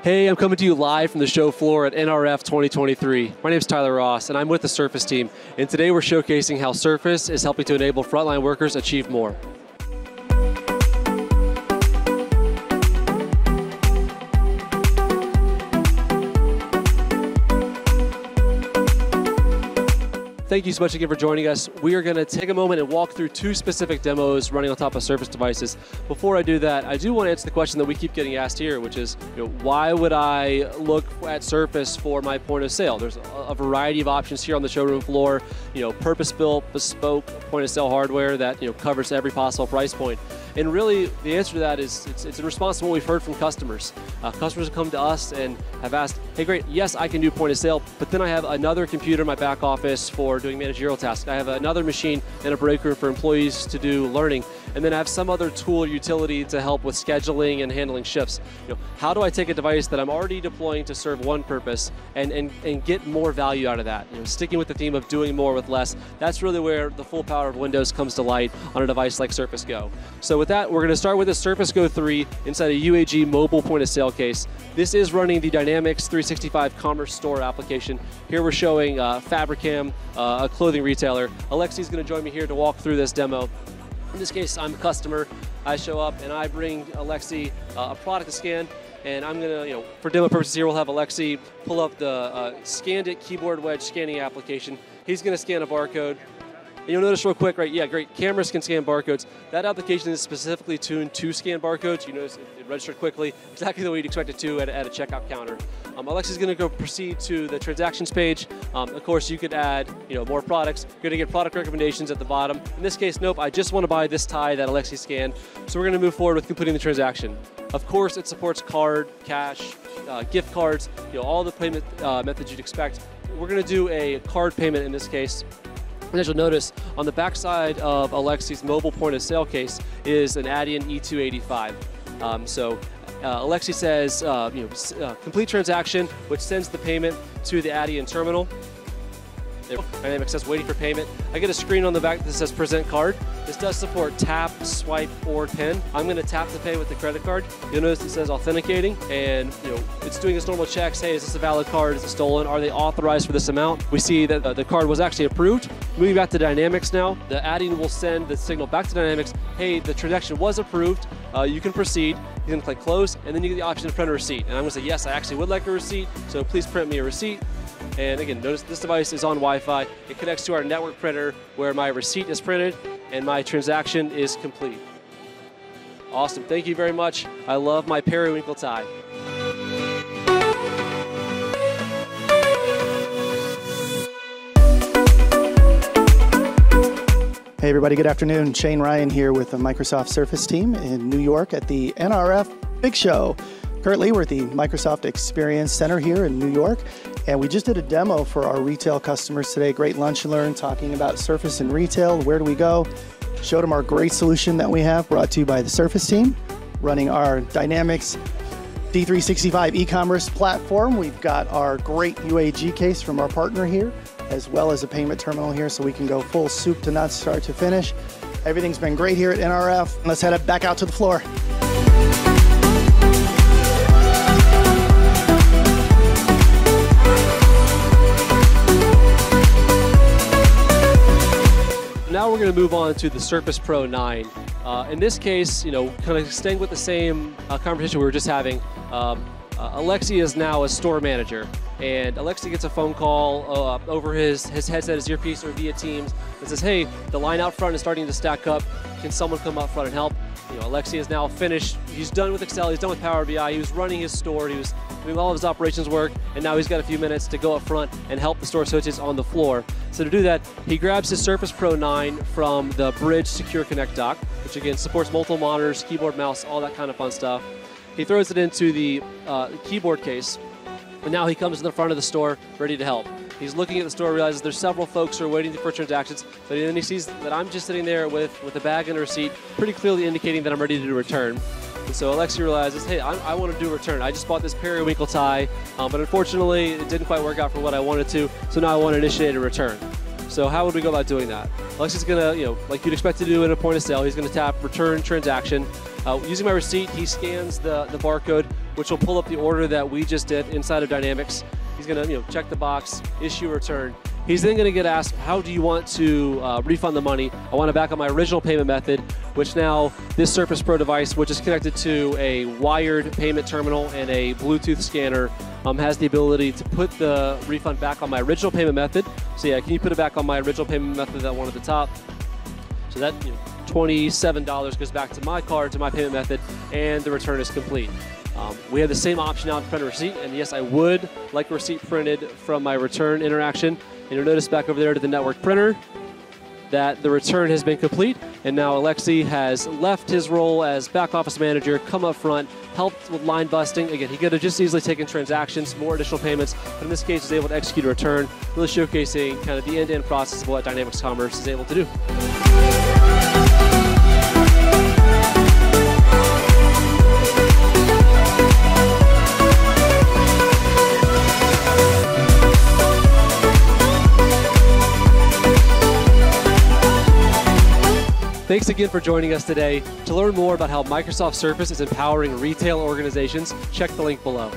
Hey, I'm coming to you live from the show floor at NRF 2023. My name is Tyler Ross, and I'm with the Surface team. And today we're showcasing how Surface is helping to enable frontline workers achieve more. Thank you so much again for joining us. We are going to take a moment and walk through two specific demos running on top of Surface devices. Before I do that, I do want to answer the question that we keep getting asked here, which is, why would I look at Surface for my point of sale? There's a variety of options here on the showroom floor, purpose-built, bespoke point of sale hardware that covers every possible price point. And really, the answer to that is it's in response to what we've heard from customers. Customers have come to us and have asked, hey, great, yes, I can do point of sale, but then I have another computer in my back office for doing managerial tasks. I have another machine in a break room for employees to do learning, and then I have some other tool or utility to help with scheduling and handling shifts. How do I take a device that I'm already deploying to serve one purpose and get more value out of that? Sticking with the theme of doing more with less, that's really where the full power of Windows comes to light on a device like Surface Go. So with that, we're going to start with the Surface Go 3 inside a UAG mobile point of sale case. This is running the Dynamics 365 Commerce Store application. Here we're showing Fabricam, a clothing retailer. Alexi's going to join me here to walk through this demo. In this case, I'm a customer. I show up and I bring Alexi a product to scan, and I'm going to, for demo purposes here, we'll have Alexi pull up the Scanned It keyboard wedge scanning application. He's going to scan a barcode. And you'll notice real quick, right? Yeah, great. Cameras can scan barcodes. That application is specifically tuned to scan barcodes. You notice it registered quickly, exactly the way you'd expect it to at a checkout counter. Alexi's going to go proceed to the transactions page. Of course, you could add, more products. You're going to get product recommendations at the bottom. In this case, nope, I just want to buy this tie that Alexi scanned. So we're going to move forward with completing the transaction. Of course, it supports card, cash, gift cards, all the payment methods you'd expect. We're going to do a card payment in this case. And as you'll notice, on the backside of Alexi's mobile point of sale case is an Adyen E285. Alexi says, complete transaction, which sends the payment to the Adyen terminal. Dynamics says waiting for payment. I get a screen on the back that says present card. This does support tap, swipe, or pen. I'm going to tap to pay with the credit card. You'll notice it says authenticating, and it's doing its normal checks. Hey, is this a valid card? Is it stolen? Are they authorized for this amount? We see that the card was actually approved. Moving back to Dynamics now, the Adyen will send the signal back to Dynamics. Hey, the transaction was approved. You can proceed. You're going to click close, and then you get the option to print a receipt. And I'm going to say, yes, I actually would like a receipt, so please print me a receipt. And again, notice this device is on Wi-Fi. It connects to our network printer where my receipt is printed and my transaction is complete. Awesome, thank you very much. I love my periwinkle tie. Hey everybody, good afternoon. Shane Ryan here with the Microsoft Surface team in New York at the NRF Big Show. Currently, we're at the Microsoft Experience Center here in New York, and we just did a demo for our retail customers today. Great lunch and learn, talking about Surface and retail. Where do we go? Showed them our great solution that we have, brought to you by the Surface team, running our Dynamics D365 e-commerce platform. We've got our great UAG case from our partner here, as well as a payment terminal here, so we can go full soup to nuts, start to finish. Everything's been great here at NRF. Let's head back out to the floor. Now we're going to move on to the Surface Pro 9. In this case, kind of staying with the same conversation we were just having, Alexi is now a store manager, and Alexi gets a phone call over his headset, his earpiece, or via Teams that says, hey, the line out front is starting to stack up. Can someone come up front and help? Alexi is now finished. He's done with Excel. He's done with Power BI. He was running his store. He was doing all of his operations work, and now he's got a few minutes to go up front and help the store associates on the floor. So to do that, he grabs his Surface Pro 9 from the Bridge Secure Connect dock, which again supports multiple monitors, keyboard, mouse, all that kind of fun stuff. He throws it into the keyboard case, and now he comes to the front of the store ready to help. He's looking at the store, realizes there's several folks who are waiting for transactions, but then he sees that I'm just sitting there with a bag and a receipt, pretty clearly indicating that I'm ready to do a return. And so Alexi realizes, hey, I want to do a return. I just bought this periwinkle tie, but unfortunately it didn't quite work out for what I wanted to, so now I want to initiate a return. So how would we go about doing that? Alexi's going to, like you'd expect to do in a point of sale, he's going to tap return transaction. Using my receipt, he scans the barcode, which will pull up the order that we just did inside of Dynamics. He's going to check the box, issue a return. He's then going to get asked, how do you want to refund the money? I want it back on my original payment method, which now this Surface Pro device, which is connected to a wired payment terminal and a Bluetooth scanner, has the ability to put the refund back on my original payment method. So yeah, can you put it back on my original payment method, that one at the top? So that $27 goes back to my card, to my payment method, and the return is complete. We have the same option now to print a receipt, and yes, I would like a receipt printed from my return interaction. And you'll notice back over there to the network printer that the return has been complete, and now Alexi has left his role as back office manager, come up front, helped with line busting. Again, he could have just easily taken transactions, more additional payments, but in this case, he's able to execute a return, really showcasing kind of the end-to-end process of what Dynamics Commerce is able to do. Thanks again for joining us today. To learn more about how Microsoft Surface is empowering retail organizations, check the link below.